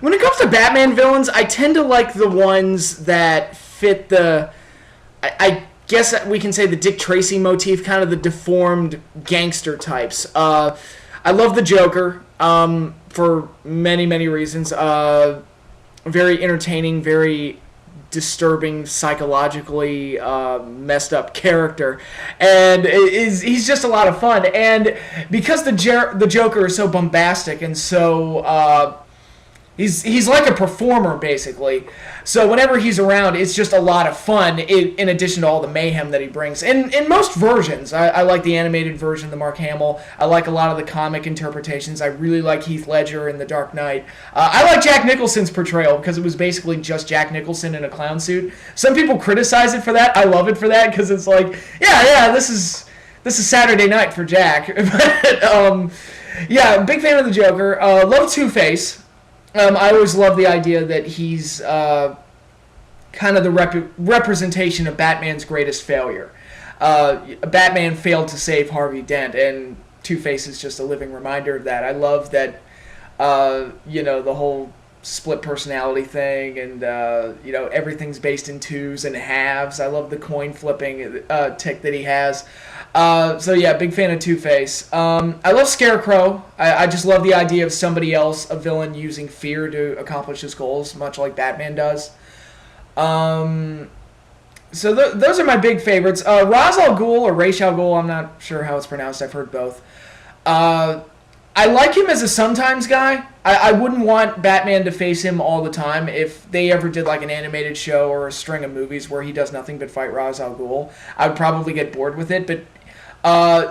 When it comes to Batman villains, I tend to like the ones that fit the... I guess we can say the Dick Tracy motif, kind of the deformed gangster types. I love the Joker for many, many reasons. Very entertaining, very disturbing, psychologically messed up character, and he's just a lot of fun. And because the Joker is so bombastic and so he's like a performer basically, so whenever he's around, it's just a lot of fun. In addition to all the mayhem that he brings, in most versions, I like the animated version, the Mark Hamill. I like a lot of the comic interpretations. I really like Heath Ledger in The Dark Knight. I like Jack Nicholson's portrayal because it was basically just Jack Nicholson in a clown suit. Some people criticize it for that. I love it for that because it's like, yeah, this is Saturday night for Jack. But yeah, big fan of the Joker. Love Two-Face. I always love the idea that he's kind of the representation of Batman's greatest failure. Batman failed to save Harvey Dent, and Two-Face is just a living reminder of that. I love that, the whole split personality thing, and, everything's based in twos and halves. I love the coin flipping tick that he has. So yeah, big fan of Two-Face. I love Scarecrow. I just love the idea of somebody else, a villain, using fear to accomplish his goals, much like Batman does. So those are my big favorites. Ra's al Ghul, or Ra's al Ghul, I'm not sure how it's pronounced. I've heard both. I like him as a sometimes guy. I wouldn't want Batman to face him all the time. If they ever did like an animated show or a string of movies where he does nothing but fight Ra's al Ghul, I would probably get bored with it. But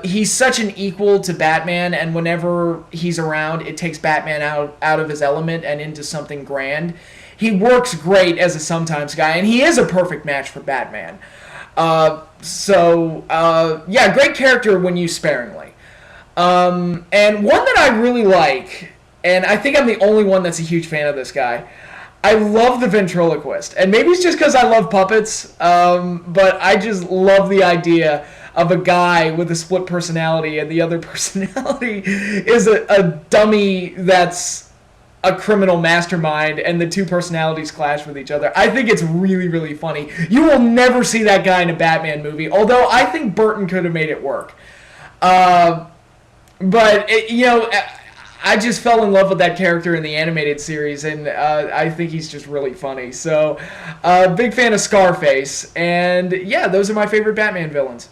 he's such an equal to Batman, and whenever he's around, it takes Batman out of his element and into something grand. He works great as a sometimes guy, and he is a perfect match for Batman. Yeah, great character when used sparingly. And one that I really like, and I think I'm the only one that's a huge fan of this guy, I love the ventriloquist. And maybe it's just because I love puppets, but I just love the idea of a guy with a split personality, and the other personality is a dummy that's a criminal mastermind, and the two personalities clash with each other. I think it's really, really funny. You will never see that guy in a Batman movie, although I think Burton could have made it work. I just fell in love with that character in the animated series, and I think he's just really funny. So, big fan of Scarface, and yeah, those are my favorite Batman villains.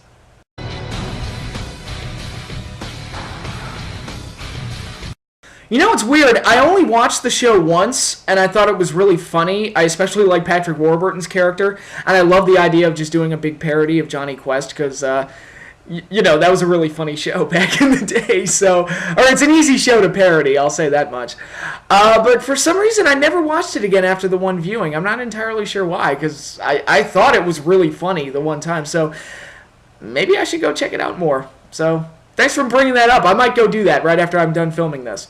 You know, it's weird. I only watched the show once, and I thought it was really funny. I especially like Patrick Warburton's character, and I love the idea of just doing a big parody of Johnny Quest, because, that was a really funny show back in the day. It's an easy show to parody, I'll say that much. But for some reason, I never watched it again after the one viewing. I'm not entirely sure why, because I thought it was really funny the one time. So maybe I should go check it out more. So thanks for bringing that up. I might go do that right after I'm done filming this.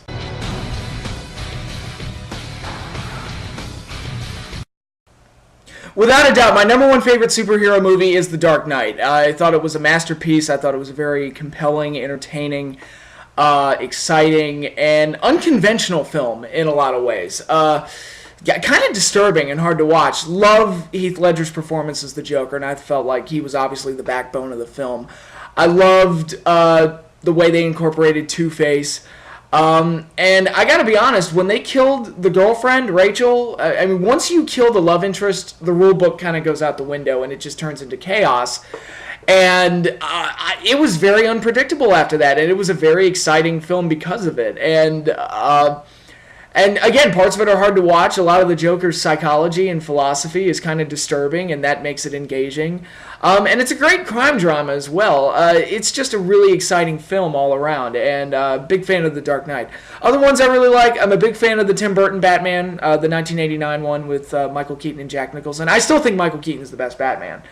Without a doubt, my number one favorite superhero movie is The Dark Knight. I thought it was a masterpiece. I thought it was a very compelling, entertaining, exciting, and unconventional film in a lot of ways. Kind of disturbing and hard to watch. Love Heath Ledger's performance as the Joker, and I felt like he was obviously the backbone of the film. I loved the way they incorporated Two-Face. And I gotta be honest, when they killed the girlfriend, Rachel, once you kill the love interest, the rule book kind of goes out the window and it just turns into chaos. And it was very unpredictable after that, and it was a very exciting film because of it. And again, parts of it are hard to watch. A lot of the Joker's psychology and philosophy is kind of disturbing, and that makes it engaging. And it's a great crime drama as well. It's just a really exciting film all around, and big fan of The Dark Knight. Other ones I really like, I'm a big fan of the Tim Burton Batman, the 1989 one with Michael Keaton and Jack Nicholson. I still think Michael Keaton is the best Batman.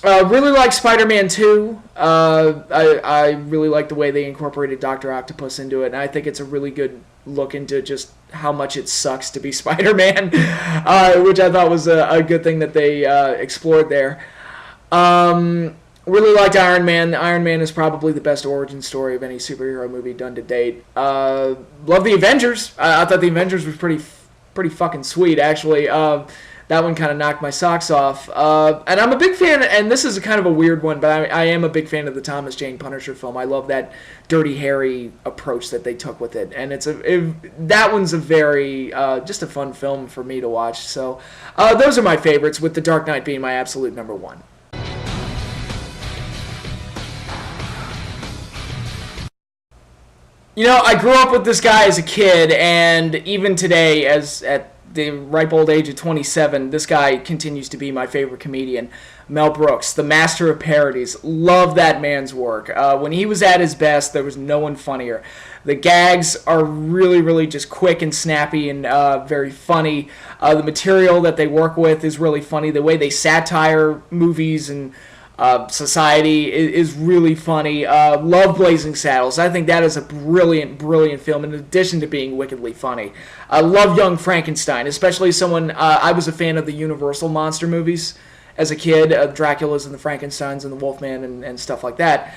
Really like Spider-Man 2. I really like the way they incorporated Dr. Octopus into it, and I think it's a really good look into just how much it sucks to be Spider-Man, which I thought was a good thing that they explored there. Really liked Iron Man. Iron Man is probably the best origin story of any superhero movie done to date. Love the Avengers. I thought the Avengers was pretty fucking sweet, actually. That one kind of knocked my socks off. And I'm a big fan, and this is kind of a weird one, but I am a big fan of the Thomas Jane Punisher film. I love that Dirty Harry approach that they took with it, and that one's a very just a fun film for me to watch. So those are my favorites, with The Dark Knight being my absolute number one. You know, I grew up with this guy as a kid, and even today, as at the ripe old age of 27, this guy continues to be my favorite comedian. Mel Brooks, the master of parodies. Love that man's work. When he was at his best, there was no one funnier. The gags are really, really just quick and snappy and very funny. The material that they work with is really funny. The way they satire movies and society is really funny. Love Blazing Saddles. I think that is a brilliant, brilliant film, in addition to being wickedly funny. I love Young Frankenstein, especially someone... I was a fan of the Universal monster movies as a kid, Dracula's and the Frankensteins and the Wolfman and stuff like that.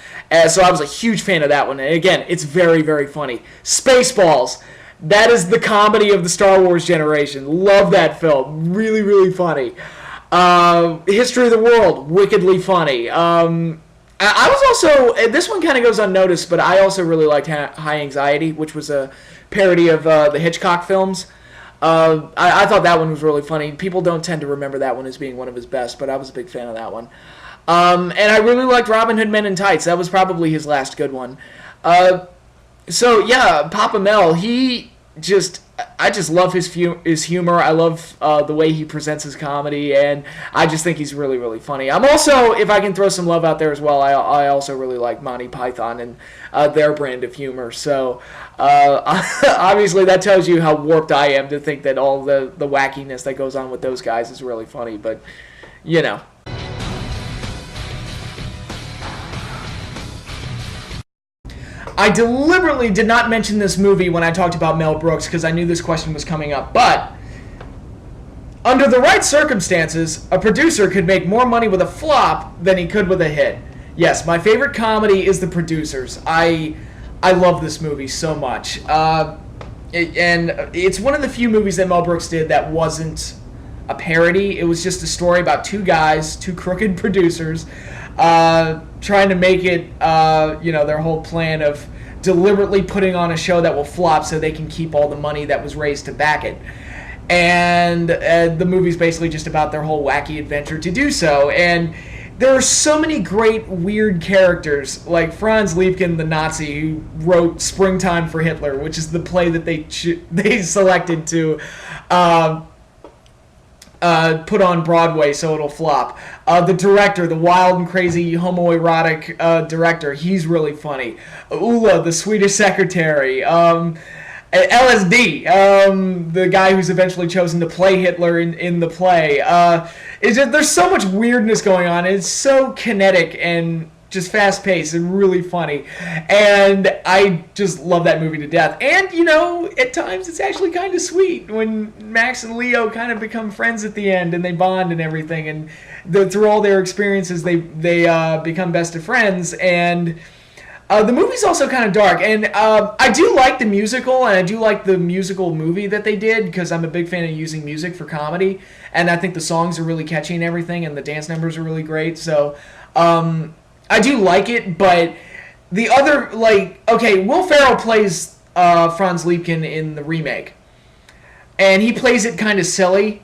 So I was a huge fan of that one. And again, it's very, very funny. Spaceballs. That is the comedy of the Star Wars generation. Love that film. Really, really funny. History of the World, wickedly funny. I was also, this one kind of goes unnoticed, but I also really liked High Anxiety, which was a parody of the Hitchcock films. I thought that one was really funny. People don't tend to remember that one as being one of his best, but I was a big fan of that one. And I really liked Robin Hood Men in Tights. That was probably his last good one. So yeah, Papa Mel, I just love his humor. I love the way he presents his comedy, and I just think he's really, really funny. I'm also, if I can throw some love out there as well, I also really like Monty Python and their brand of humor. So obviously that tells you how warped I am to think that all the wackiness that goes on with those guys is really funny, but you know. I deliberately did not mention this movie when I talked about Mel Brooks because I knew this question was coming up, but under the right circumstances, a producer could make more money with a flop than he could with a hit. Yes, my favorite comedy is The Producers. I love this movie so much. And it's one of the few movies that Mel Brooks did that wasn't a parody. It was just a story about two guys, two crooked producers, trying to make it, their whole plan of deliberately putting on a show that will flop so they can keep all the money that was raised to back it. And the movie's basically just about their whole wacky adventure to do so. And there are so many great, weird characters, like Franz Liebken, the Nazi, who wrote Springtime for Hitler, which is the play that they selected to put on Broadway so it'll flop. The director, the wild and crazy homoerotic director, he's really funny. Ulla, the Swedish secretary. LSD, the guy who's eventually chosen to play Hitler in the play. There's so much weirdness going on. It's so kinetic and just fast-paced and really funny. And I just love that movie to death. And, at times it's actually kind of sweet when Max and Leo kind of become friends at the end and they bond and everything. And through all their experiences, they become best of friends. And the movie's also kind of dark. And I do like the musical, and I do like the musical movie that they did because I'm a big fan of using music for comedy. And I think the songs are really catchy and everything, and the dance numbers are really great. So I do like it, but the other, Will Ferrell plays Franz Liebken in the remake, and he plays it kind of silly.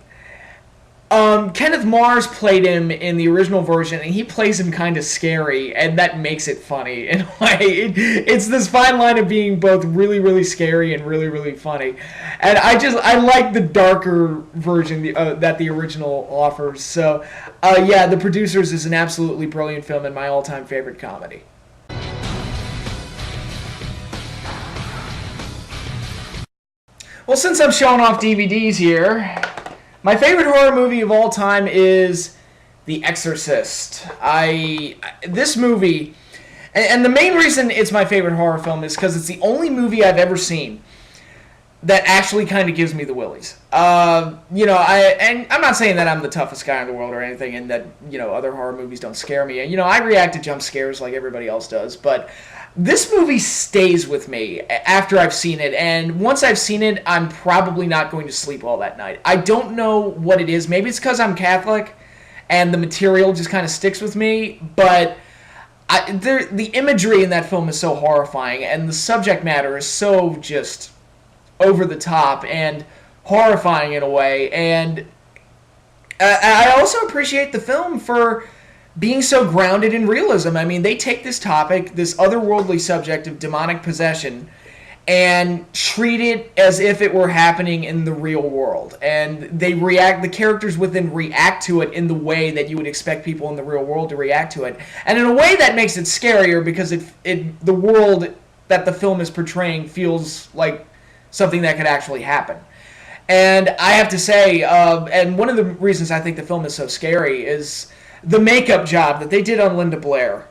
Kenneth Mars played him in the original version, and he plays him kind of scary, and that makes it funny. And it's this fine line of being both really, really scary and really, really funny. And I like the darker version that the original offers. So, The Producers is an absolutely brilliant film and my all-time favorite comedy. Well, since I'm showing off DVDs here, my favorite horror movie of all time is The Exorcist. This movie, and the main reason it's my favorite horror film is because it's the only movie I've ever seen that actually kind of gives me the willies. And I'm not saying that I'm the toughest guy in the world or anything, and that other horror movies don't scare me. I react to jump scares like everybody else does, but this movie stays with me after I've seen it, and once I've seen it, I'm probably not going to sleep all that night. I don't know what it is. Maybe it's because I'm Catholic, and the material just kind of sticks with me, but the imagery in that film is so horrifying, and the subject matter is so just over the top and horrifying in a way. And I also appreciate the film for being so grounded in realism. I mean, they take this topic, this otherworldly subject of demonic possession, and treat it as if it were happening in the real world. And the characters within react to it in the way that you would expect people in the real world to react to it. And in a way that makes it scarier, because the world that the film is portraying feels like something that could actually happen. And I have to say, and one of the reasons I think the film is so scary is the makeup job that they did on Linda Blair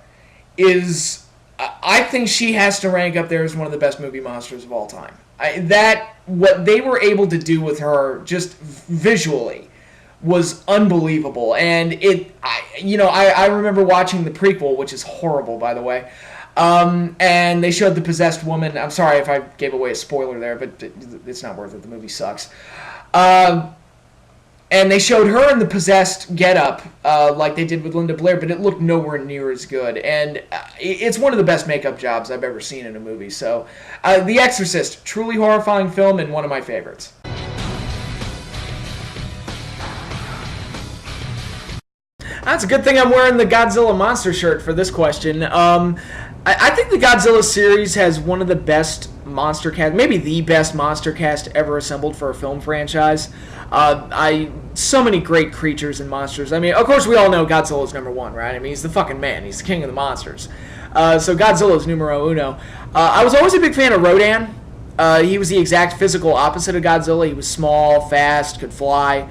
is, I think she has to rank up there as one of the best movie monsters of all time. What they were able to do with her just visually was unbelievable. And I remember watching the prequel, which is horrible, by the way. And they showed the possessed woman. I'm sorry if I gave away a spoiler there, but it's not worth it. The movie sucks. And they showed her in the possessed getup, like they did with Linda Blair, but it looked nowhere near as good. And it's one of the best makeup jobs I've ever seen in a movie. So, The Exorcist, truly horrifying film and one of my favorites. That's a good thing I'm wearing the Godzilla monster shirt for this question. I think the Godzilla series has one of the best monster cast, maybe the best monster cast ever assembled for a film franchise. So many great creatures and monsters. I mean, of course, we all know Godzilla's number one, right? I mean, he's the fucking man. He's the king of the monsters. So Godzilla's numero uno. I was always a big fan of Rodan. He was the exact physical opposite of Godzilla. He was small, fast, could fly.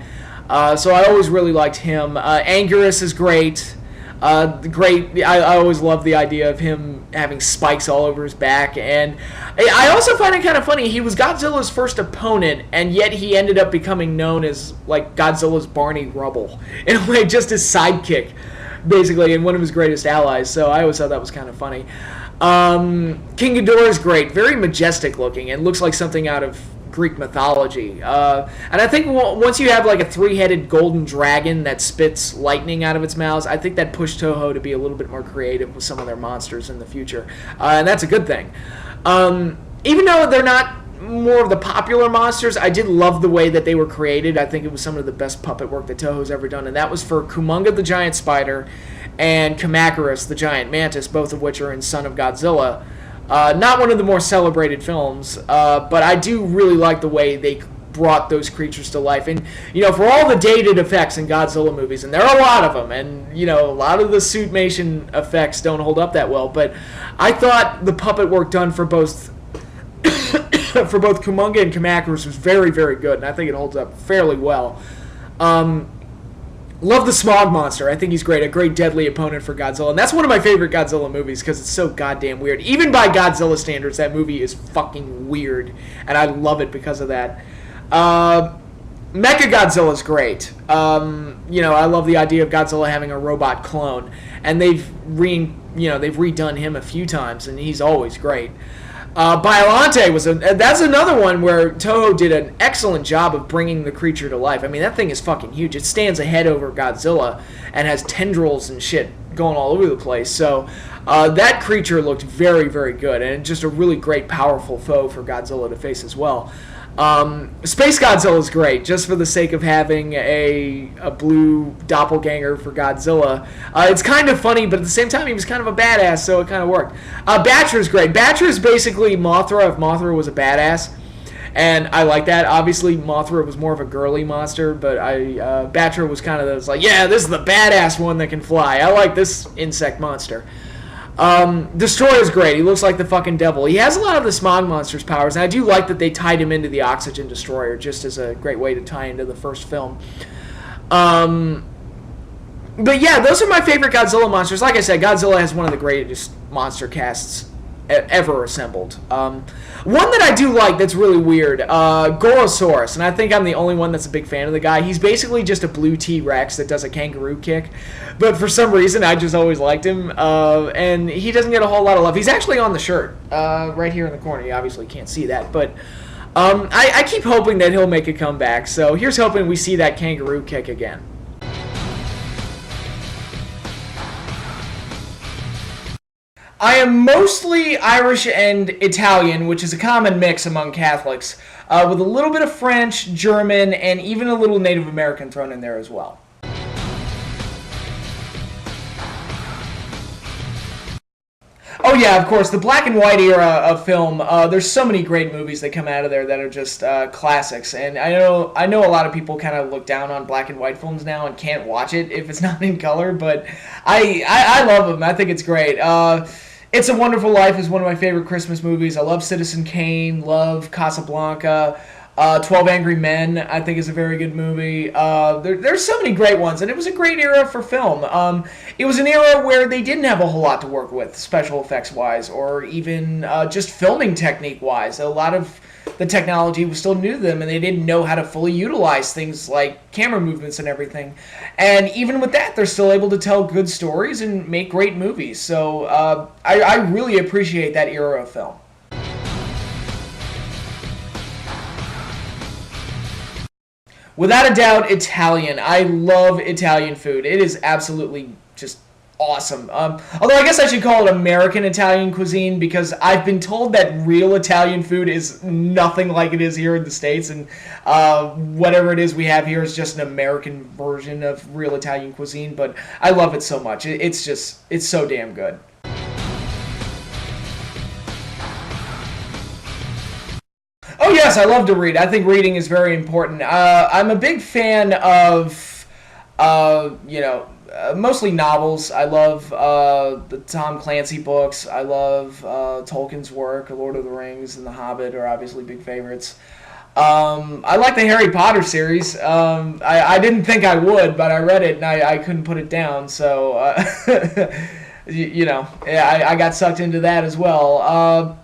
So I always really liked him. Anguirus is great. I always loved the idea of him having spikes all over his back. And I also find it kind of funny. He was Godzilla's first opponent, and yet he ended up becoming known as like Godzilla's Barney Rubble. In a way, just his sidekick, basically, and one of his greatest allies. So I always thought that was kind of funny. King Ghidorah is great. Very majestic looking and looks like something out of Greek mythology. And I think once you have like a three-headed golden dragon that spits lightning out of its mouth, I think that pushed Toho to be a little bit more creative with some of their monsters in the future. And that's a good thing. Even though they're not more of the popular monsters, I did love the way that they were created. I think it was some of the best puppet work that Toho's ever done, and that was for Kumonga the giant spider and Kamacuras the giant mantis, both of which are in Son of Godzilla. Not one of the more celebrated films, but I do really like the way they brought those creatures to life. And, for all the dated effects in Godzilla movies, and there are a lot of them, and, a lot of the suitmation effects don't hold up that well, but I thought the puppet work done for both Kumonga and Kamacuras was very, very good, and I think it holds up fairly well. Love the Smog Monster. I think he's great. A great deadly opponent for Godzilla. And that's one of my favorite Godzilla movies because it's so goddamn weird. Even by Godzilla standards, that movie is fucking weird. And I love it because of that. Mechagodzilla's great. I love the idea of Godzilla having a robot clone. And they've redone him a few times, and he's always great. Biollante that's another one where Toho did an excellent job of bringing the creature to life. I mean, that thing is fucking huge. It stands a head over Godzilla and has tendrils and shit going all over the place. So that creature looked very, very good, and just a really great, powerful foe for Godzilla to face as well. Space Godzilla is great, just for the sake of having a blue doppelganger for Godzilla. It's kind of funny, but at the same time, he was kind of a badass, so it kind of worked. Batra's great. Batra is basically Mothra if Mothra was a badass, and I like that. Obviously, Mothra was more of a girly monster, but Batra was kind of this, like, yeah, this is the badass one that can fly. I like this insect monster. Destroyer's great. He looks like the fucking devil. He has a lot of the Smog Monster's powers, and I do like that they tied him into the Oxygen Destroyer, just as a great way to tie into the first film. But yeah, those are my favorite Godzilla monsters. Like I said, Godzilla has one of the greatest monster casts ever assembled. One that I do like that's really weird, Gorosaurus, and I think I'm the only one that's a big fan of the guy. He's basically just a blue T-Rex that does a kangaroo kick, but for some reason I just always liked him, and he doesn't get a whole lot of love. He's actually on the shirt, right here in the corner. You obviously can't see that, but I keep hoping that he'll make a comeback, so here's hoping we see that kangaroo kick again. I am mostly Irish and Italian, which is a common mix among Catholics, with a little bit of French, German, and even a little Native American thrown in there as well. Oh yeah, of course, the black and white era of film. There's so many great movies that come out of there that are just classics, and I know a lot of people kind of look down on black and white films now and can't watch it if it's not in color, but I love them. I think it's great. It's a Wonderful Life is one of my favorite Christmas movies. I love Citizen Kane, love Casablanca. 12 Angry Men, I think, is a very good movie. There's so many great ones, and it was a great era for film. It was an era where they didn't have a whole lot to work with, special effects-wise, or even just filming technique-wise. A lot of the technology was still new to them, and they didn't know how to fully utilize things like camera movements and everything. And even with that, they're still able to tell good stories and make great movies. So I really appreciate that era of film. Without a doubt, Italian. I love Italian food. It is absolutely just awesome. Although I guess I should call it American Italian cuisine, because I've been told that real Italian food is nothing like it is here in the States, and whatever it is we have here is just an American version of real Italian cuisine, but I love it so much. It's so damn good. Oh yes, I love to read. I think reading is very important. I'm a big fan of, mostly novels. I love the Tom Clancy books. I love Tolkien's work. Lord of the Rings and The Hobbit are obviously big favorites. I like the Harry Potter series. I didn't think I would, but I read it and I couldn't put it down. So, I got sucked into that as well.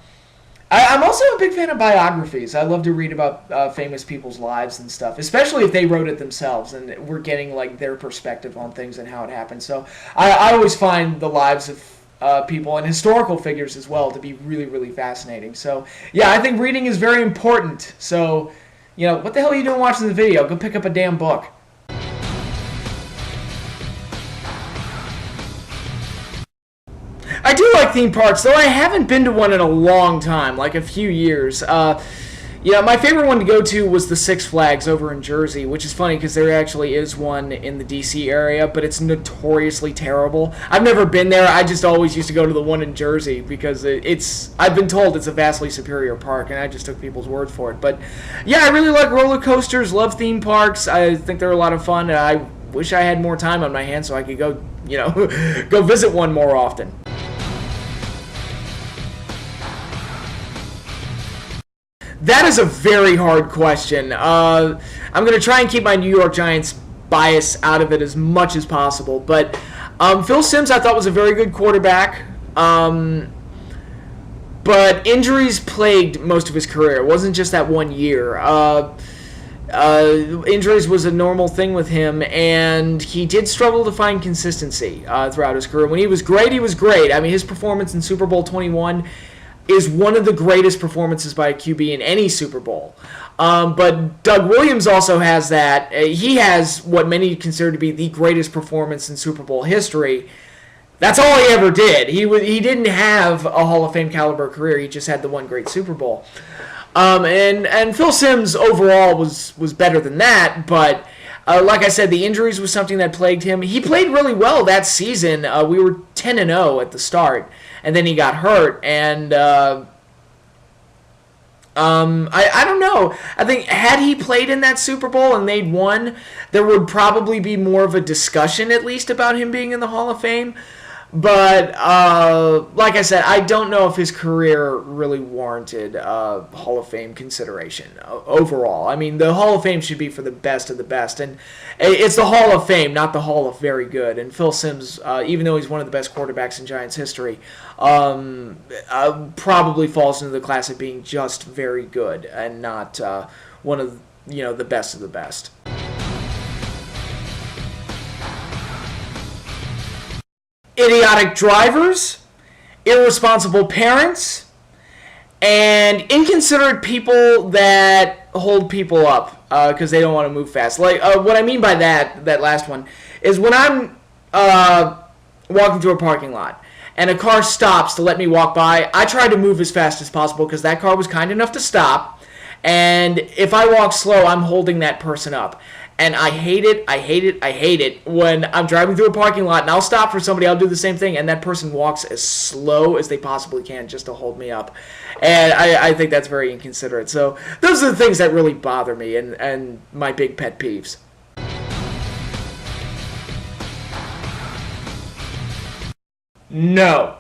I'm also a big fan of biographies. I love to read about famous people's lives and stuff, especially if they wrote it themselves and we're getting like their perspective on things and how it happened. So I always find the lives of people and historical figures as well to be really, really fascinating. So yeah, I think reading is very important. So, what the hell are you doing watching the video? Go pick up a damn book. I do like theme parks, though I haven't been to one in a long time, like a few years. My favorite one to go to was the Six Flags over in Jersey, which is funny because there actually is one in the D.C. area, but it's notoriously terrible. I've never been there. I just always used to go to the one in Jersey because I've been told it's a vastly superior park, and I just took people's word for it. But yeah, I really like roller coasters, love theme parks. I think they're a lot of fun, and I wish I had more time on my hands so I could go, go visit one more often. That is a very hard question. I'm going to try and keep my New York Giants bias out of it as much as possible. But Phil Simms, I thought, was a very good quarterback. But injuries plagued most of his career. It wasn't just that one year. Injuries was a normal thing with him, and he did struggle to find consistency throughout his career. When he was great, he was great. I mean, his performance in Super Bowl 21 is one of the greatest performances by a QB in any Super Bowl. But Doug Williams also has that. He has what many consider to be the greatest performance in Super Bowl history. That's all he ever did. He didn't have a Hall of Fame caliber career. He just had the one great Super Bowl. And Phil Simms overall was better than that, but like I said, the injuries was something that plagued him. He played really well that season. We were 10-0 at the start, and then he got hurt, and I don't know. I think had he played in that Super Bowl and they'd won, there would probably be more of a discussion, at least, about him being in the Hall of Fame. But like I said, I don't know if his career really warranted Hall of Fame consideration overall. I mean, the Hall of Fame should be for the best of the best, and it's the Hall of Fame, not the Hall of Very Good. And Phil Simms, even though he's one of the best quarterbacks in Giants history, probably falls into the class of being just very good and not one of the best of the best. Idiotic drivers, irresponsible parents, and inconsiderate people that hold people up because they don't want to move fast. Like what I mean by that last one is when I'm walking through a parking lot and a car stops to let me walk by, I try to move as fast as possible because that car was kind enough to stop. And if I walk slow, I'm holding that person up. And I hate it when I'm driving through a parking lot and I'll stop for somebody, I'll do the same thing, and that person walks as slow as they possibly can just to hold me up. And I think that's very inconsiderate. So those are the things that really bother me and my big pet peeves. No.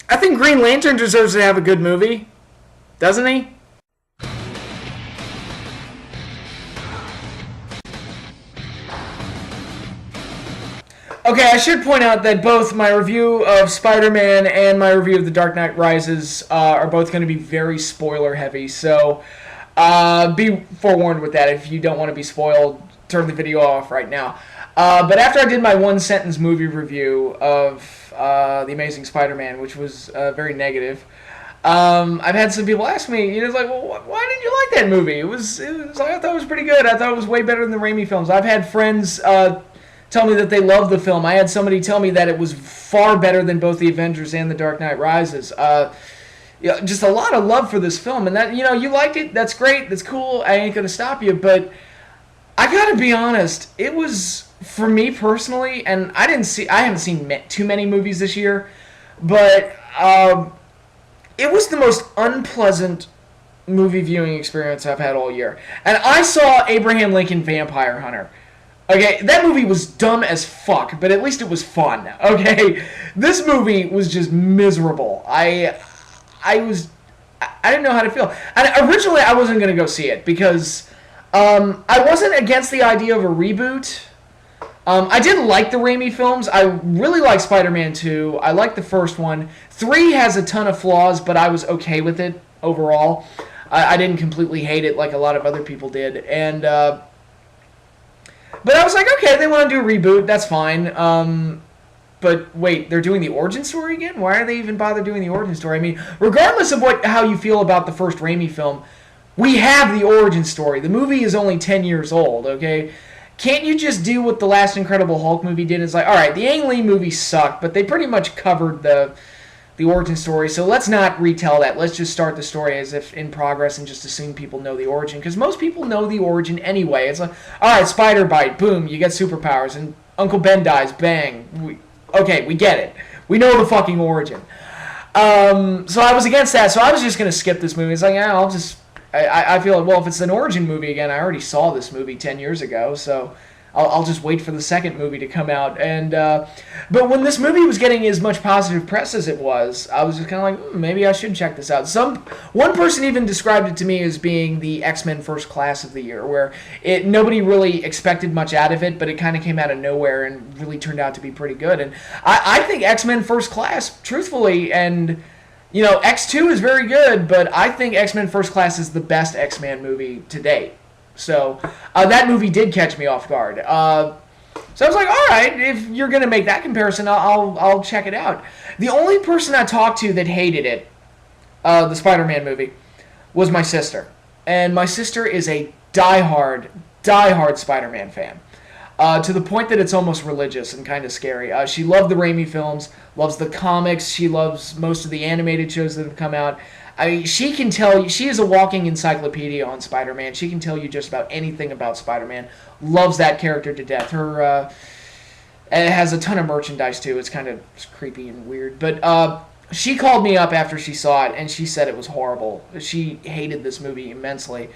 I think Green Lantern deserves to have a good movie. Doesn't he? Okay, I should point out that both my review of Spider-Man and my review of The Dark Knight Rises are both going to be very spoiler heavy, so be forewarned with that. If you don't want to be spoiled, turn the video off right now. But after I did my one-sentence movie review of The Amazing Spider-Man, which was very negative, I've had some people ask me, like, well, why didn't you like that movie? It was like, I thought it was pretty good. I thought it was way better than the Raimi films. I've had friends tell me that they loved the film. I had somebody tell me that it was far better than both The Avengers and The Dark Knight Rises. Just a lot of love for this film, and that you liked it. That's great. That's cool. I ain't gonna stop you, but I gotta be honest. It was, for me personally, and I haven't seen too many movies this year, but it was the most unpleasant movie viewing experience I've had all year. And I saw Abraham Lincoln Vampire Hunter. Okay, that movie was dumb as fuck, but at least it was fun. Okay, this movie was just miserable. I didn't know how to feel. And originally I wasn't going to go see it because I wasn't against the idea of a reboot. I did like the Raimi films. I really like Spider-Man 2. I like the first one. 3 has a ton of flaws, but I was okay with it overall. I didn't completely hate it like a lot of other people did. And but I was like, okay, they want to do a reboot. That's fine. But wait, they're doing the origin story again? Why are they even bother doing the origin story? I mean, regardless of how you feel about the first Raimi film, we have the origin story. The movie is only 10 years old, okay? Can't you just do what the last Incredible Hulk movie did? It's like, all right, the Ang Lee movie sucked, but they pretty much covered the origin story, so let's not retell that. Let's just start the story as if in progress and just assume people know the origin, because most people know the origin anyway. It's like, all right, spider bite, boom, you get superpowers, and Uncle Ben dies, bang. Okay, we get it. We know the fucking origin. So I was against that, so I was just going to skip this movie. It's like, yeah, I feel like, well, if it's an origin movie again, I already saw this movie 10 years ago, so I'll just wait for the second movie to come out. And but when this movie was getting as much positive press as it was, I was just kind of like, maybe I should check this out. One person even described it to me as being the X-Men First Class of the year, where nobody really expected much out of it, but it kind of came out of nowhere and really turned out to be pretty good. And I think X-Men First Class, truthfully, and X2 is very good, but I think X-Men First Class is the best X-Men movie to date. So that movie did catch me off guard. So I was like, all right, if you're going to make that comparison, I'll check it out. The only person I talked to that hated it, the Spider-Man movie, was my sister. And my sister is a diehard Spider-Man fan. To the point that it's almost religious and kind of scary. She loved the Raimi films, loves the comics, she loves most of the animated shows that have come out. I mean, she can tell you, she is a walking encyclopedia on Spider-Man. She can tell you just about anything about Spider-Man. Loves that character to death. It has a ton of merchandise too. It's kind of creepy and weird. But she called me up after she saw it, and she said it was horrible. She hated this movie immensely.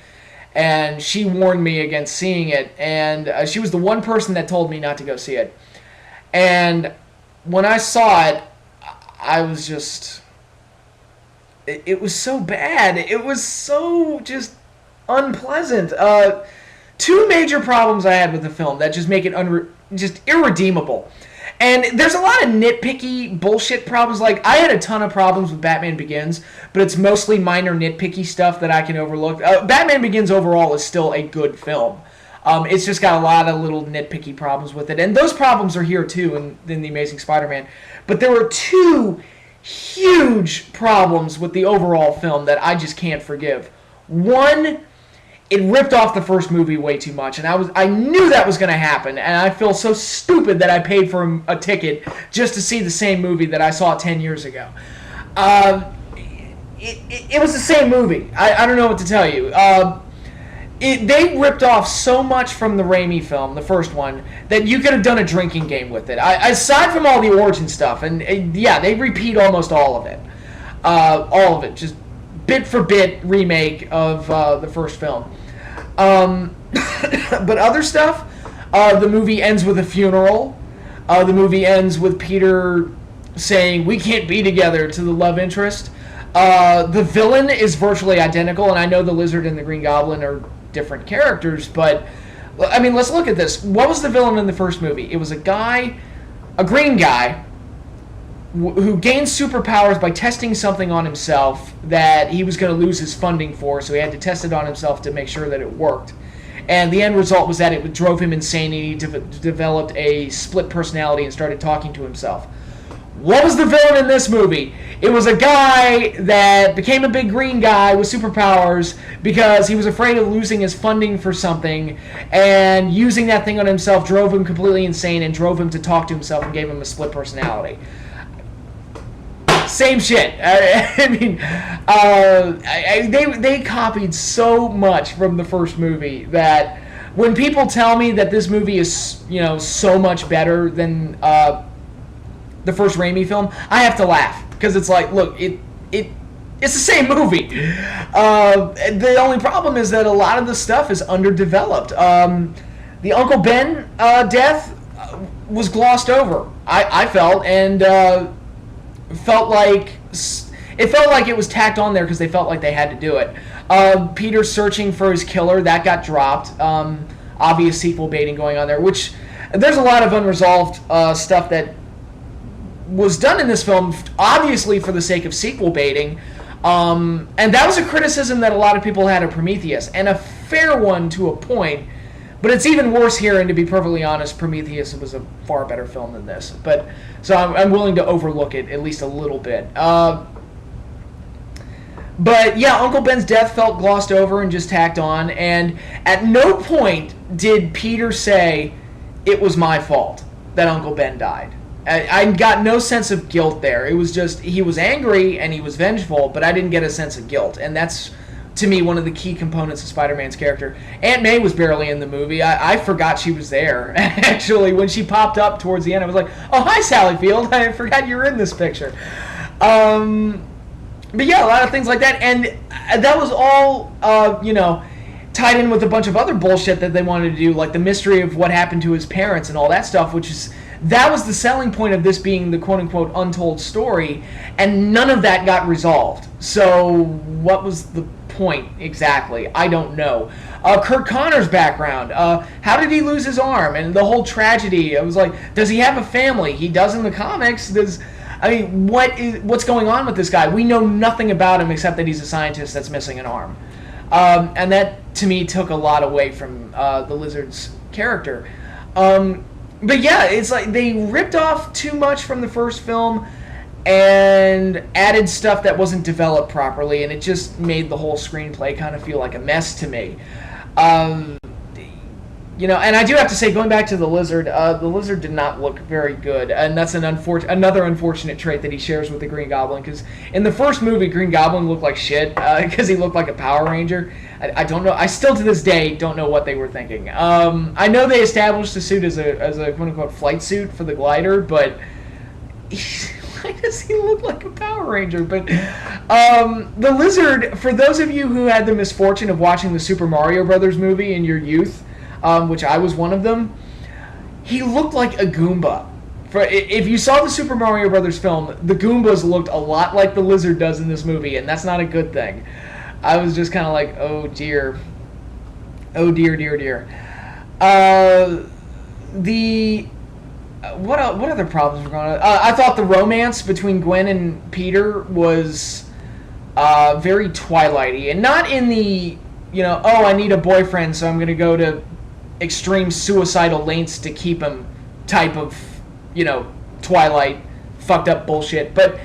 and she warned me against seeing it, and she was the one person that told me not to go see it. And when I saw it, I was just... It was so bad. It was so just unpleasant. Two major problems I had with the film that just make it just irredeemable. And there's a lot of nitpicky bullshit problems. Like, I had a ton of problems with Batman Begins, but it's mostly minor nitpicky stuff that I can overlook. Batman Begins overall is still a good film. It's just got a lot of little nitpicky problems with it. And those problems are here, too, in The Amazing Spider-Man. But there were two huge problems with the overall film that I just can't forgive. One, it ripped off the first movie way too much, and I knew that was going to happen, and I feel so stupid that I paid for a ticket just to see the same movie that I saw 10 years ago. It was the same movie. I don't know what to tell you. They ripped off so much from the Raimi film, the first one, that you could have done a drinking game with it. Aside from all the origin stuff, and yeah, they repeat almost all of it. All of it, just bit for bit remake of the first film. But other stuff, the movie ends with a funeral. The movie ends with Peter saying, "We can't be together," to the love interest. The villain is virtually identical, and I know the Lizard and the Green Goblin are different characters, but I mean, let's look at this. What was the villain in the first movie? It was a green guy, who gained superpowers by testing something on himself that he was going to lose his funding for, so he had to test it on himself to make sure that it worked. And the end result was that it drove him insane, and he developed a split personality and started talking to himself. What was the villain in this movie? It was a guy that became a big green guy with superpowers because he was afraid of losing his funding for something, and using that thing on himself drove him completely insane and drove him to talk to himself and gave him a split personality. Same shit. I mean, they copied so much from the first movie that when people tell me that this movie is, so much better than the first Raimi film, I have to laugh, because it's like, look, it's the same movie. The only problem is that a lot of the stuff is underdeveloped. The Uncle Ben death was glossed over, I felt, and felt like it was tacked on there because they felt like they had to do it. Peter searching for his killer, that got dropped. Obvious sequel baiting going on there, which there's a lot of unresolved stuff that was done in this film, obviously for the sake of sequel baiting. And that was a criticism that a lot of people had of Prometheus, and a fair one to a point. But it's even worse here, and to be perfectly honest, Prometheus was a far better film than this. But so I'm willing to overlook it at least a little bit. But yeah, Uncle Ben's death felt glossed over and just tacked on, and at no point did Peter say, "It was my fault that Uncle Ben died." I got no sense of guilt there. It was just, he was angry and he was vengeful, but I didn't get a sense of guilt. And that's, to me, one of the key components of Spider-Man's character. Aunt May was barely in the movie. I forgot she was there. Actually, when she popped up towards the end, I was like, "Oh, hi, Sally Field. I forgot you were in this picture." But yeah, a lot of things like that. And that was all, tied in with a bunch of other bullshit that they wanted to do, like the mystery of what happened to his parents and all that stuff, that was the selling point of this being the quote-unquote untold story, and none of that got resolved. So what was the point exactly? I don't know. Kurt Connor's background. How did he lose his arm? And the whole tragedy. I was like, does he have a family? He does in the comics. What's going on with this guy? We know nothing about him except that he's a scientist that's missing an arm. And that, to me, took a lot away from the Lizard's character. But yeah, it's like they ripped off too much from the first film and added stuff that wasn't developed properly, and it just made the whole screenplay kind of feel like a mess to me. And I do have to say, going back to the Lizard did not look very good, and that's another unfortunate trait that he shares with the Green Goblin, because in the first movie, Green Goblin looked like shit, because he looked like a Power Ranger. I don't know, I still to this day don't know what they were thinking. I know they established the suit as a quote-unquote flight suit for the glider, but why does he look like a Power Ranger? But the lizard, for those of you who had the misfortune of watching the Super Mario Brothers movie in your youth, which I was one of them, he looked like a Goomba. If you saw the Super Mario Brothers film, the Goombas looked a lot like the lizard does in this movie, and that's not a good thing. I was just kind of like, oh dear. Oh dear, dear, dear. What other problems were going on? I thought the romance between Gwen and Peter was very Twilighty, and not in the, oh, I need a boyfriend, so I'm going to go to extreme suicidal lengths to keep him type of, Twilight fucked up bullshit. But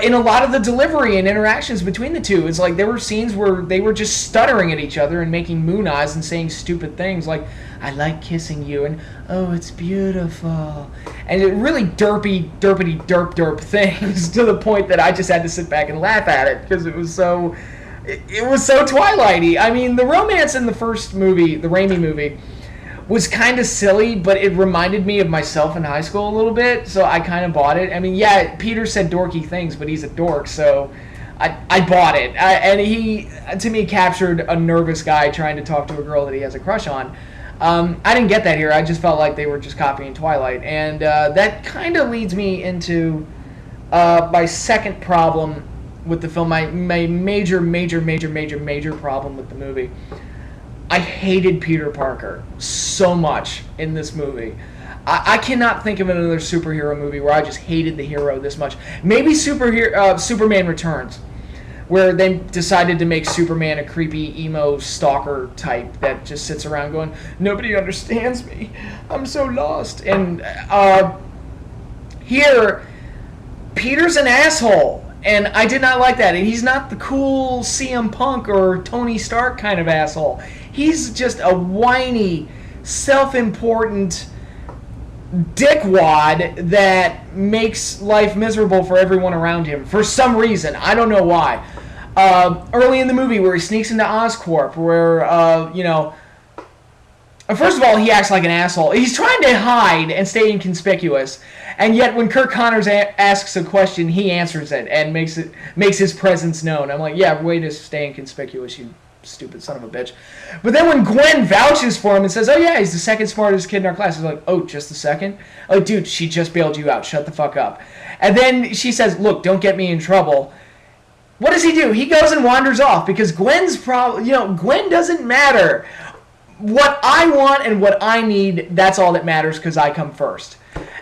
in a lot of the delivery and interactions between the two, it's like there were scenes where they were just stuttering at each other and making moon eyes and saying stupid things like, I like kissing you, and oh, it's beautiful. And it really derpy things to the point that I just had to sit back and laugh at it because it was so Twilighty. I mean, the romance in the first movie, the Raimi movie, was kind of silly, but it reminded me of myself in high school a little bit, so I kind of bought it. I mean, yeah, Peter said dorky things, but he's a dork, so I bought it. And he, to me, captured a nervous guy trying to talk to a girl that he has a crush on. I didn't get that here. I just felt like they were just copying Twilight. And that kind of leads me into my second problem with the film, my major problem with the movie. I hated Peter Parker so much in this movie. I cannot think of another superhero movie where I just hated the hero this much. Maybe Superman Returns, where they decided to make Superman a creepy emo stalker type that just sits around going, nobody understands me, I'm so lost. And here, Peter's an asshole. And I did not like that. And he's not the cool CM Punk or Tony Stark kind of asshole. He's just a whiny, self-important dickwad that makes life miserable for everyone around him for some reason. I don't know why. Early in the movie where he sneaks into Oscorp, where, first of all, he acts like an asshole. He's trying to hide and stay inconspicuous. And yet, when Kirk Connors asks a question, he answers it and makes his presence known. I'm like, yeah, way to stay inconspicuous, you stupid son of a bitch. But then when Gwen vouches for him and says, oh yeah, he's the second smartest kid in our class, he's like, oh, just the second? Oh, dude, she just bailed you out. Shut the fuck up. And then she says, look, don't get me in trouble. What does he do? He goes and wanders off because Gwen's Gwen doesn't matter. What I want and what I need, that's all that matters because I come first.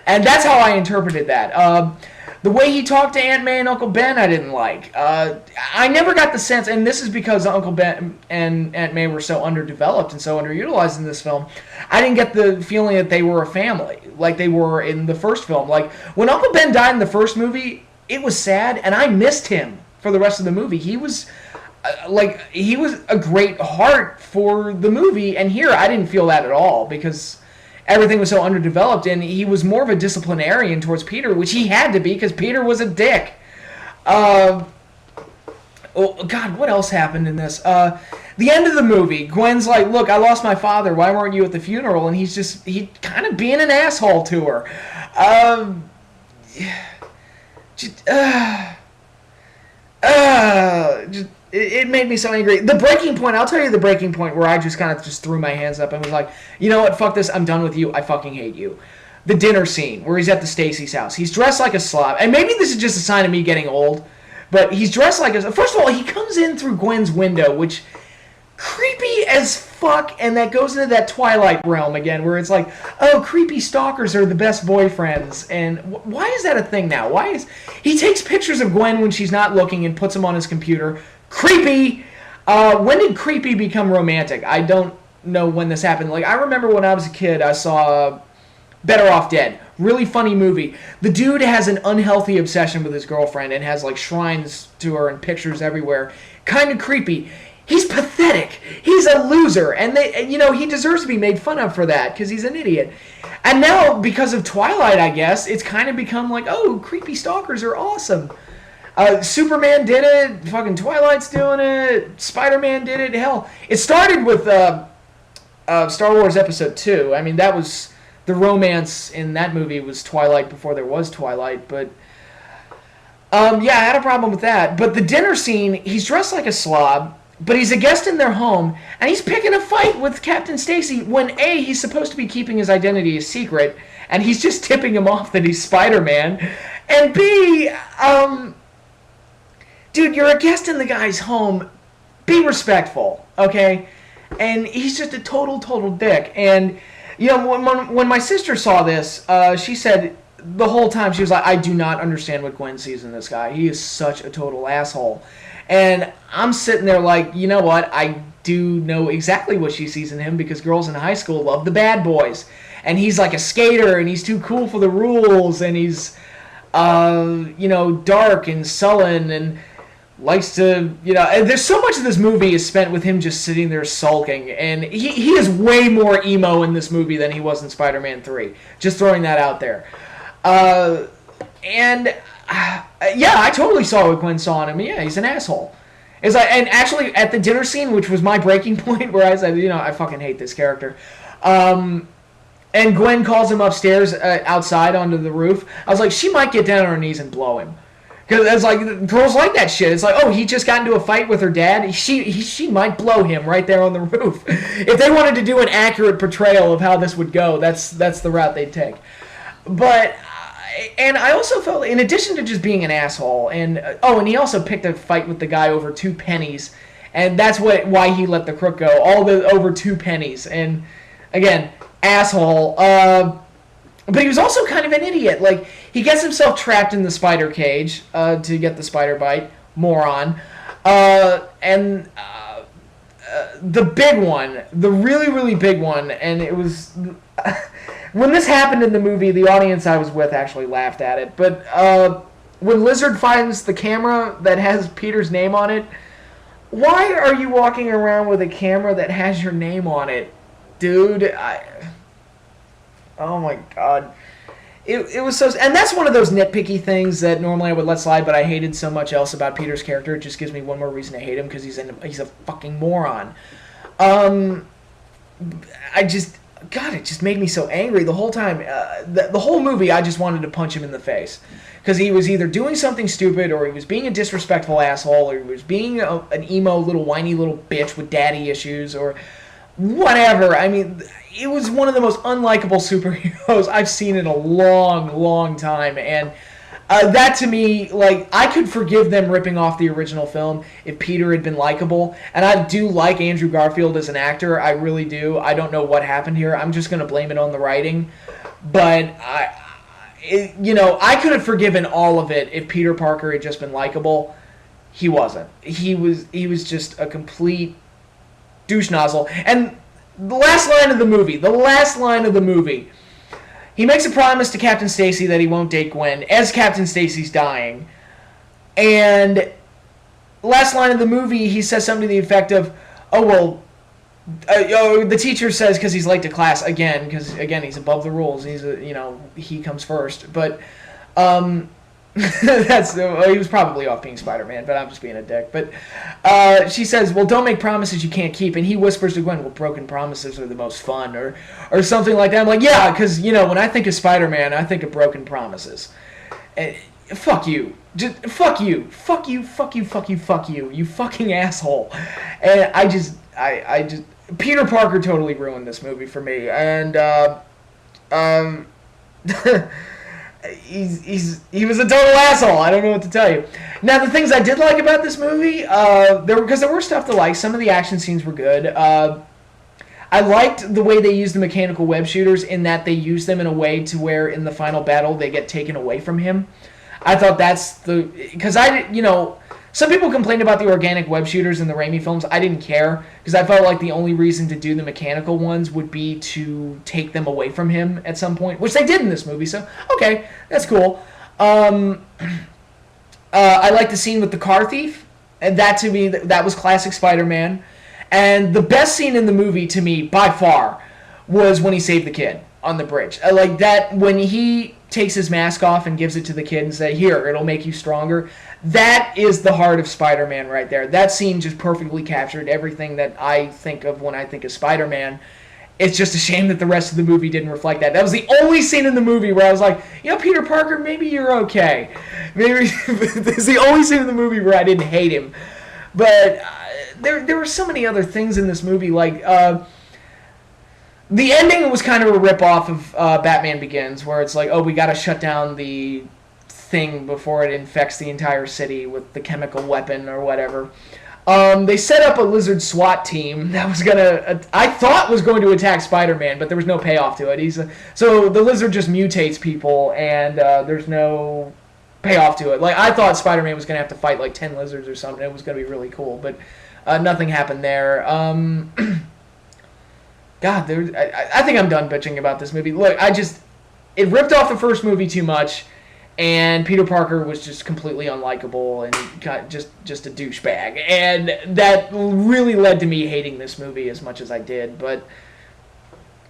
And that's how I interpreted that. The way he talked to Aunt May and Uncle Ben, I didn't like. I never got the sense, and this is because Uncle Ben and Aunt May were so underdeveloped and so underutilized in this film, I didn't get the feeling that they were a family, like they were in the first film. Like, when Uncle Ben died in the first movie, it was sad, and I missed him for the rest of the movie. He was a great heart for the movie, and here I didn't feel that at all, because everything was so underdeveloped, and he was more of a disciplinarian towards Peter, which he had to be, because Peter was a dick. Oh, God, what else happened in this? The end of the movie, Gwen's like, look, I lost my father, why weren't you at the funeral? And he's kind of being an asshole to her. It made me so angry. The breaking point, I'll tell you the breaking point where I just kind of just threw my hands up and was like, you know what, fuck this, I'm done with you, I fucking hate you. The dinner scene where he's at the Stacy's house. He's dressed like a slob. And maybe this is just a sign of me getting old, but he's dressed like a... First of all, he comes in through Gwen's window, which... creepy as fuck, and that goes into that Twilight realm again, where it's like, oh, creepy stalkers are the best boyfriends, and why is that a thing now? He takes pictures of Gwen when she's not looking and puts them on his computer. Creepy! When did creepy become romantic? I don't know when this happened. Like, I remember when I was a kid, I saw Better Off Dead. Really funny movie. The dude has an unhealthy obsession with his girlfriend and has, like, shrines to her and pictures everywhere. Kind of creepy. He's pathetic. He's a loser. And he deserves to be made fun of for that because he's an idiot. And now, because of Twilight, I guess, it's kind of become like, oh, creepy stalkers are awesome. Superman did it. Fucking Twilight's doing it. Spider-Man did it. Hell, it started with Star Wars Episode 2. I mean, that was... the romance in that movie was Twilight before there was Twilight, but... Yeah, I had a problem with that. But the dinner scene, he's dressed like a slob, but he's a guest in their home, and he's picking a fight with Captain Stacy when A, he's supposed to be keeping his identity a secret, and he's just tipping him off that he's Spider-Man. And B, dude, you're a guest in the guy's home. Be respectful, okay? And he's just a total dick. And, you know, when my sister saw this, she said the whole time, she was like, I do not understand what Gwen sees in this guy. He is such a total asshole. And I'm sitting there like, you know what? I do know exactly what she sees in him because girls in high school love the bad boys. And he's like a skater, and he's too cool for the rules, and he's, you know, dark and sullen, and likes to, you know, and there's so much of this movie is spent with him just sitting there sulking, and he is way more emo in this movie than he was in Spider-Man 3. Just throwing that out there. Yeah, I totally saw what Gwen saw in him. Yeah, he's an asshole. It's like, and actually at the dinner scene, which was my breaking point, where I said, you know, I fucking hate this character. And Gwen calls him upstairs, outside onto the roof. I was like, she might get down on her knees and blow him. Because it's like, girls like that shit. It's like, oh, he just got into a fight with her dad. She might blow him right there on the roof. If they wanted to do an accurate portrayal of how this would go, that's the route they'd take. But, and I also felt, in addition to just being an asshole, and and he also picked a fight with the guy over 2 pennies. And that's why he let the crook go. Over 2 pennies. And, again, asshole. But he was also kind of an idiot. Like, he gets himself trapped in the spider cage to get the spider bite. Moron. And the big one, the really big one, and it was... when this happened in the movie, the audience I was with actually laughed at it. But when Lizard finds the camera that has Peter's name on it, why are you walking around with a camera that has your name on it? Dude, oh my god. It was so... And that's one of those nitpicky things that normally I would let slide, but I hated so much else about Peter's character. It just gives me one more reason to hate him, because he's a fucking moron. God, it just made me so angry the whole time. The whole movie, I just wanted to punch him in the face. Because he was either doing something stupid, or he was being a disrespectful asshole, or he was being an emo, little whiny little bitch with daddy issues, or... whatever. I mean, it was one of the most unlikable superheroes I've seen in a long time. And that to me, like, I could forgive them ripping off the original film if Peter had been likable. And I do like Andrew Garfield as an actor. I really do. I don't know what happened here. I'm just going to blame it on the writing. But, I could have forgiven all of it if Peter Parker had just been likable. He wasn't. He was just a complete... douche nozzle. And the last line of the movie, he makes a promise to Captain Stacy that he won't date Gwen as Captain Stacy's dying. And last line of the movie, he says something to the effect of, the teacher says, because he's late to class again, because again, he's above the rules. He comes first. But, he was probably off being Spider-Man, but I'm just being a dick. But she says, well, don't make promises you can't keep. And he whispers to Gwen, well, broken promises are the most fun, or something like that. I'm like, yeah, because, when I think of Spider-Man, I think of broken promises. And, fuck you. Just, fuck you, you fucking asshole. And I just, Peter Parker totally ruined this movie for me. And, he was a total asshole. I don't know what to tell you. Now, the things I did like about this movie, there were stuff to like. Some of the action scenes were good. I liked the way they used the mechanical web shooters, in that they used them in a way to where in the final battle they get taken away from him. I thought that's because some people complained about the organic web shooters in the Raimi films. I didn't care, because I felt like the only reason to do the mechanical ones would be to take them away from him at some point, which they did in this movie, so, okay, that's cool. I like the scene with the car thief, and that, to me, that was classic Spider-Man. And the best scene in the movie, to me, by far, was when he saved the kid on the bridge. I like that, when he takes his mask off and gives it to the kid and say, here, it'll make you stronger. That is the heart of Spider-Man right there. That scene just perfectly captured everything that I think of when I think of Spider-Man. It's just a shame that the rest of the movie didn't reflect that. That was the only scene in the movie where I was like, Peter Parker, maybe you're okay. Maybe it's the only scene in the movie where I didn't hate him. But there were so many other things in this movie, like the ending was kind of a rip-off of Batman Begins, where it's like, oh, we got to shut down the thing before it infects the entire city with the chemical weapon or whatever. They set up a lizard SWAT team that was I thought was going to attack Spider-Man, but there was no payoff to it. So the lizard just mutates people, and there's no payoff to it. Like, I thought Spider-Man was going to have to fight like 10 lizards or something. It was going to be really cool, but nothing happened there. God, I think I'm done bitching about this movie. Look, it ripped off the first movie too much, and Peter Parker was just completely unlikable and just a douchebag. And that really led to me hating this movie as much as I did. But,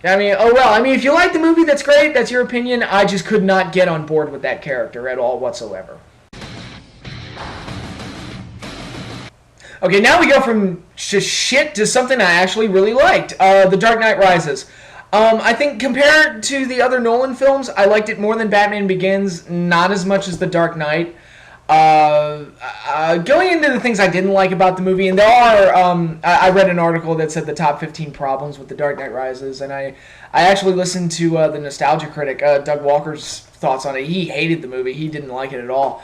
I mean, oh well. I mean, if you like the movie, that's great. That's your opinion. I just could not get on board with that character at all whatsoever. Okay, now we go from just shit to something I actually really liked. The Dark Knight Rises. I think compared to the other Nolan films, I liked it more than Batman Begins, not as much as The Dark Knight. Going into the things I didn't like about the movie, and there are, I read an article that said the top 15 problems with The Dark Knight Rises, and I actually listened to the Nostalgia Critic, Doug Walker's thoughts on it. He hated the movie. He didn't like it at all.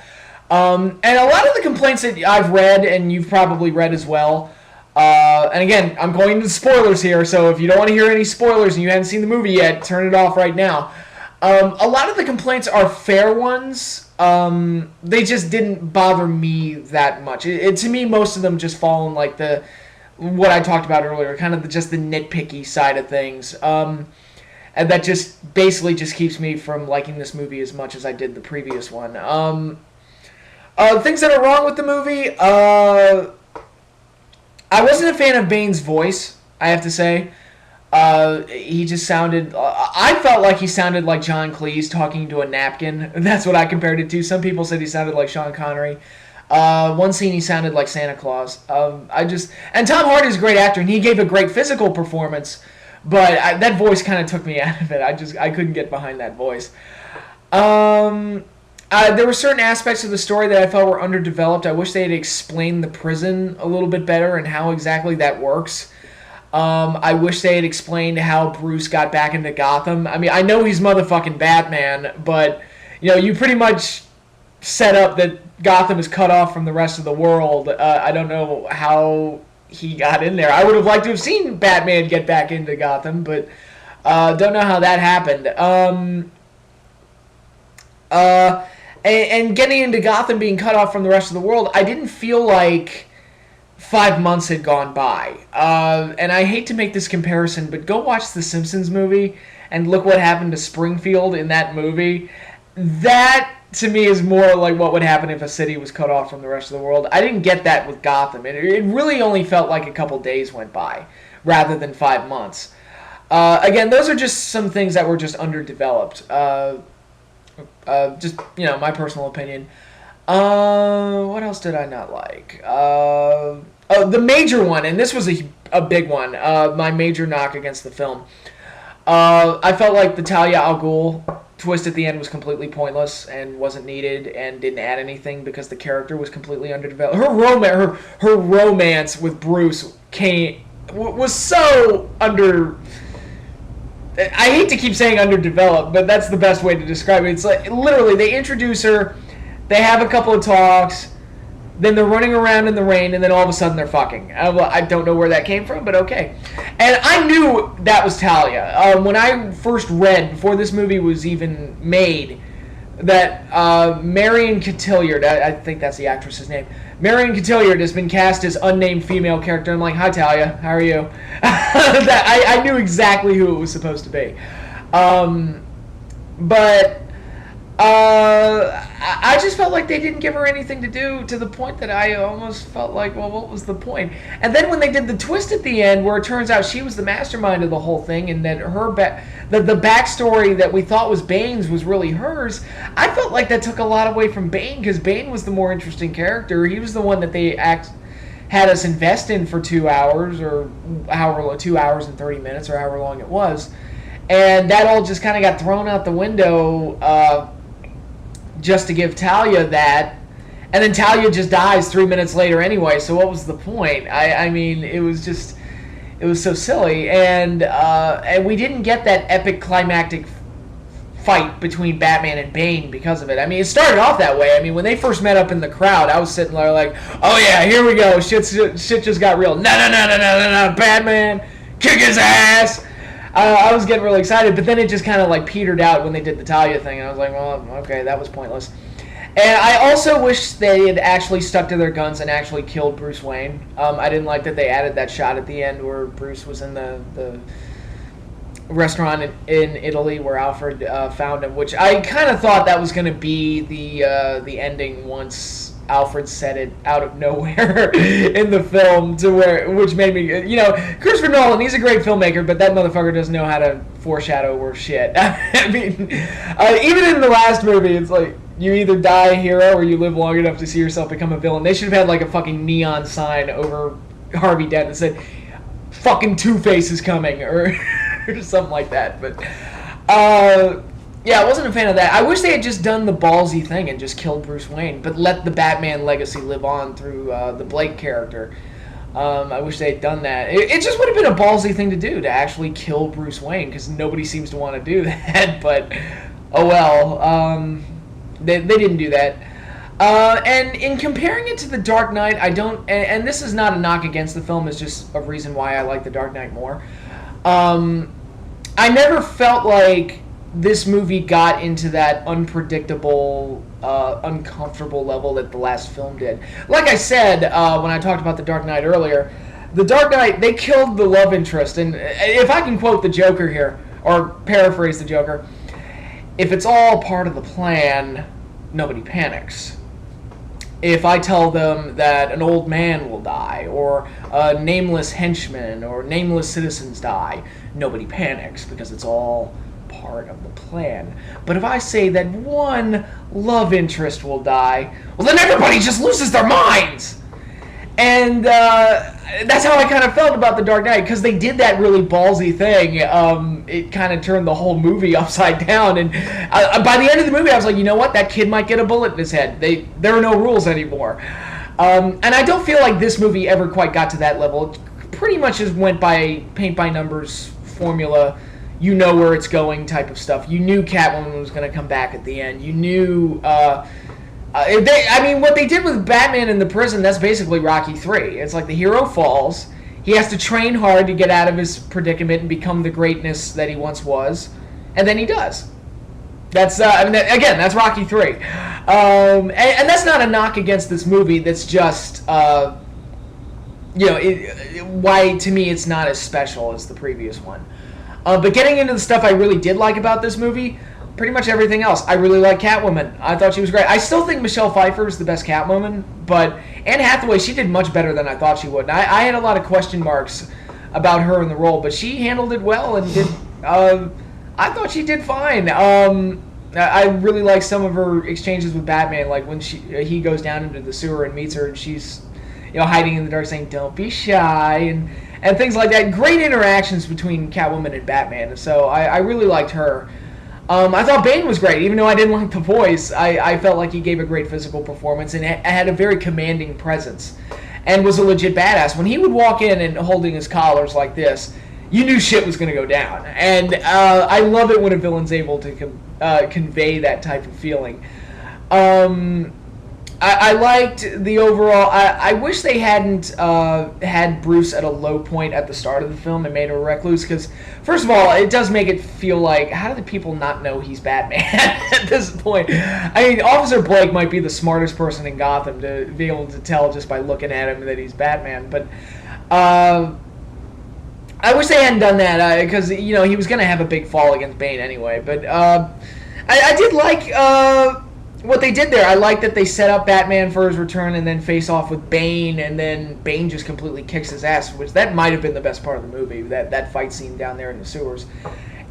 And a lot of the complaints that I've read, and you've probably read as well, and again, I'm going into spoilers here, so if you don't want to hear any spoilers and you haven't seen the movie yet, turn it off right now. A lot of the complaints are fair ones. They just didn't bother me that much. To me, most of them just fall in like what I talked about earlier, kind of just the nitpicky side of things. And that just basically just keeps me from liking this movie as much as I did the previous one. Things that are wrong with the movie, I wasn't a fan of Bane's voice, I have to say. He just sounded... I felt like he sounded like John Cleese talking to a napkin. That's what I compared it to. Some people said he sounded like Sean Connery. One scene he sounded like Santa Claus. And Tom Hardy's a great actor, and he gave a great physical performance, but that voice kind of took me out of it. I couldn't get behind that voice. There were certain aspects of the story that I felt were underdeveloped. I wish they had explained the prison a little bit better and how exactly that works. I wish they had explained how Bruce got back into Gotham. I mean, I know he's motherfucking Batman, but, you pretty much set up that Gotham is cut off from the rest of the world. I don't know how he got in there. I would have liked to have seen Batman get back into Gotham, but don't know how that happened. And getting into Gotham being cut off from the rest of the world, I didn't feel like 5 months had gone by. And I hate to make this comparison, but go watch the Simpsons movie and look what happened to Springfield in that movie. That, to me, is more like what would happen if a city was cut off from the rest of the world. I didn't get that with Gotham. It really only felt like a couple days went by rather than 5 months. Again, those are just some things that were just underdeveloped. Just, my personal opinion. What else did I not like? The major one, and this was a big one, my major knock against the film. I felt like the Talia al Ghul twist at the end was completely pointless and wasn't needed and didn't add anything because the character was completely underdeveloped. Her romance with Bruce was so I hate to keep saying underdeveloped, but that's the best way to describe it. It's like, literally, they introduce her, they have a couple of talks, then they're running around in the rain, and then all of a sudden they're fucking. I don't know where that came from, but okay. And I knew that was Talia. When I first read, before this movie was even made, that Marion Cotillard, I think that's the actress's name, Marion Cotillard has been cast as unnamed female character. I'm like, hi Talia, how are you? I knew exactly who it was supposed to be. But I just felt like they didn't give her anything to do, to the point that I almost felt like, well, what was the point? And then when they did the twist at the end, where it turns out she was the mastermind of the whole thing, and that the backstory that we thought was Bane's was really hers, I felt like that took a lot away from Bane, because Bane was the more interesting character. He was the one that they had us invest in for 2 hours or 2 hours and 30 minutes or however long it was. And that all just kind of got thrown out the window just to give Talia that. And then Talia just dies 3 minutes later anyway, so what was the point? I mean, it was so silly. And we didn't get that epic climactic fight between Batman and Bane because of it. I mean, it started off that way. I mean, when they first met up in the crowd, I was sitting there like, oh yeah, here we go. Shit just got real. No, Batman, kick his ass. I was getting really excited, but then it just kind of like petered out when they did the Talia thing. And I was like, well, okay, that was pointless. And I also wish they had actually stuck to their guns and actually killed Bruce Wayne. I didn't like that they added that shot at the end where Bruce was in the restaurant in Italy where Alfred found him, which I kind of thought that was going to be the ending once Alfred said it out of nowhere in the film, which made me, Christopher Nolan, he's a great filmmaker, but that motherfucker doesn't know how to foreshadow or shit. I mean, even in the last movie, it's like, you either die a hero or you live long enough to see yourself become a villain. They should have had like a fucking neon sign over Harvey Dent that said, fucking Two-Face is coming, or something like that. But, yeah, I wasn't a fan of that. I wish they had just done the ballsy thing and just killed Bruce Wayne, but let the Batman legacy live on through the Blake character. I wish they had done that. It just would have been a ballsy thing to do, to actually kill Bruce Wayne, because nobody seems to want to do that, but, oh well. They didn't do that. And in comparing it to The Dark Knight, I don't... And this is not a knock against the film, it's just a reason why I like The Dark Knight more. I never felt like this movie got into that unpredictable, uncomfortable level that the last film did. Like I said when I talked about The Dark Knight earlier, The Dark Knight, they killed the love interest. And if I can quote the Joker here, or paraphrase the Joker, if it's all part of the plan, nobody panics. If I tell them that an old man will die, or a nameless henchman, or nameless citizens die, nobody panics, because it's all part of the plan. But if I say that one love interest will die, well, then everybody just loses their minds! And that's how I kind of felt about The Dark Knight, because they did that really ballsy thing. It kind of turned the whole movie upside down, and by the end of the movie I was like, you know what, that kid might get a bullet in his head. There are no rules anymore. And I don't feel like this movie ever quite got to that level. It pretty much just went by paint-by-numbers formula, you know where it's going type of stuff. You knew Catwoman was going to come back at the end. You knew... what they did with Batman in the prison, that's basically Rocky 3. It's like the hero falls, he has to train hard to get out of his predicament and become the greatness that he once was, and then he does. That's, again, that's Rocky 3. And that's not a knock against this movie, that's just, why to me it's not as special as the previous one. But getting into the stuff I really did like about this movie, pretty much everything else. I really like Catwoman. I thought she was great. I still think Michelle Pfeiffer is the best Catwoman, but Anne Hathaway, she did much better than I thought she would. And I had a lot of question marks about her in the role, but she handled it well and did... I thought she did fine. I really like some of her exchanges with Batman, like when he goes down into the sewer and meets her, and she's hiding in the dark saying, "Don't be shy," and things like that. Great interactions between Catwoman and Batman, so I really liked her. I thought Bane was great, even though I didn't like the voice. I felt like he gave a great physical performance and had a very commanding presence and was a legit badass. When he would walk in and holding his collars like this, you knew shit was going to go down. And I love it when a villain's able to convey that type of feeling. I liked the overall... I wish they hadn't had Bruce at a low point at the start of the film and made him a recluse, because, first of all, it does make it feel like, how do the people not know he's Batman at this point? I mean, Officer Blake might be the smartest person in Gotham to be able to tell just by looking at him that he's Batman, but... I wish they hadn't done that, because, he was going to have a big fall against Bane anyway, but I did like... what they did there, I like that they set up Batman for his return and then face off with Bane, and then Bane just completely kicks his ass, which that might have been the best part of the movie, that fight scene down there in the sewers.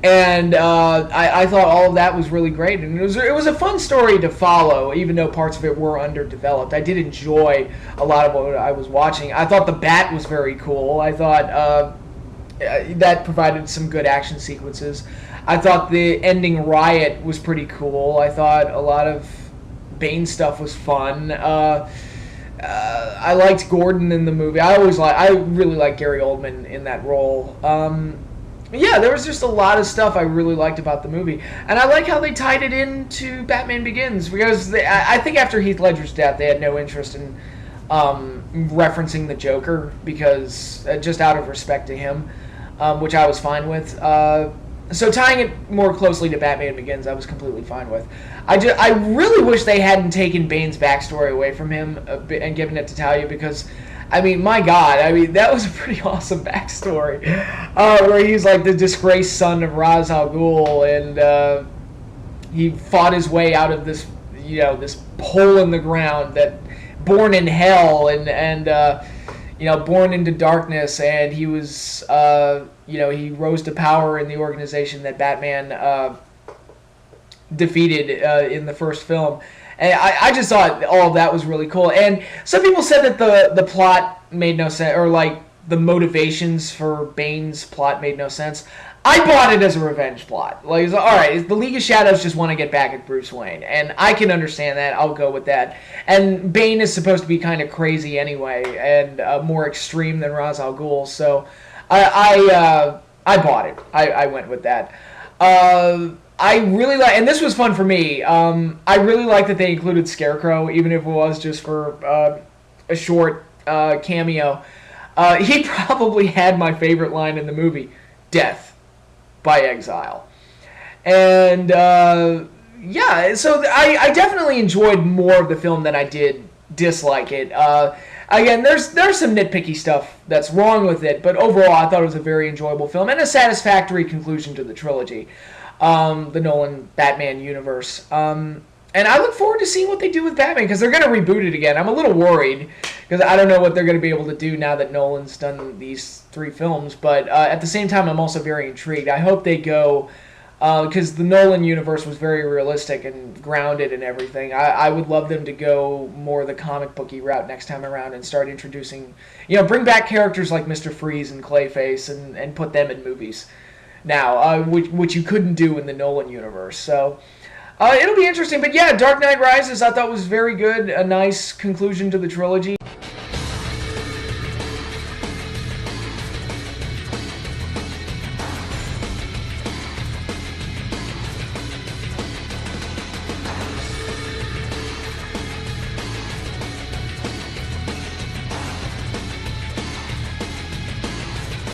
And I thought all of that was really great, and it was a fun story to follow, even though parts of it were underdeveloped. I did enjoy a lot of what I was watching. I thought the Bat was very cool. I thought that provided some good action sequences. I thought the ending riot was pretty cool. I thought a lot of Bane stuff was fun. I liked Gordon in the movie. I really like Gary Oldman in that role. Yeah, there was just a lot of stuff I really liked about the movie, and I like how they tied it into Batman Begins, because I think after Heath Ledger's death, they had no interest in referencing the Joker, because just out of respect to him, which I was fine with. So tying it more closely to Batman Begins, I was completely fine with. I really wish they hadn't taken Bane's backstory away from him and given it to Talia, because, I mean, my God, that was a pretty awesome backstory, where he's like the disgraced son of Ra's al Ghul, and he fought his way out of this, this hole in the ground, that born in hell, and born into darkness, and he was, he rose to power in the organization that Batman defeated in the first film. And I just thought all of that was really cool. And some people said that the plot made no sense, or like the motivations for Bane's plot made no sense. I bought it as a revenge plot. Like, all right, the League of Shadows just want to get back at Bruce Wayne, and I can understand that. I'll go with that. And Bane is supposed to be kind of crazy anyway, and more extreme than Ra's al Ghul. So I bought it. I went with that. I really like, and this was fun for me. I really like that they included Scarecrow, even if it was just for a short cameo. He probably had my favorite line in the movie, "Death by exile." And yeah, so I definitely enjoyed more of the film than I did dislike it. Again, there's some nitpicky stuff that's wrong with it, but overall I thought it was a very enjoyable film and a satisfactory conclusion to the trilogy. The Nolan Batman universe. And I look forward to seeing what they do with Batman, because they're going to reboot it again. I'm a little worried, because I don't know what they're going to be able to do now that Nolan's done these 3 films. But at the same time, I'm also very intrigued. I hope they go, because the Nolan universe was very realistic and grounded and everything. I would love them to go more the comic booky route next time around and start introducing, bring back characters like Mr. Freeze and Clayface and put them in movies now, which you couldn't do in the Nolan universe. So it'll be interesting. But yeah, Dark Knight Rises I thought was very good, a nice conclusion to the trilogy.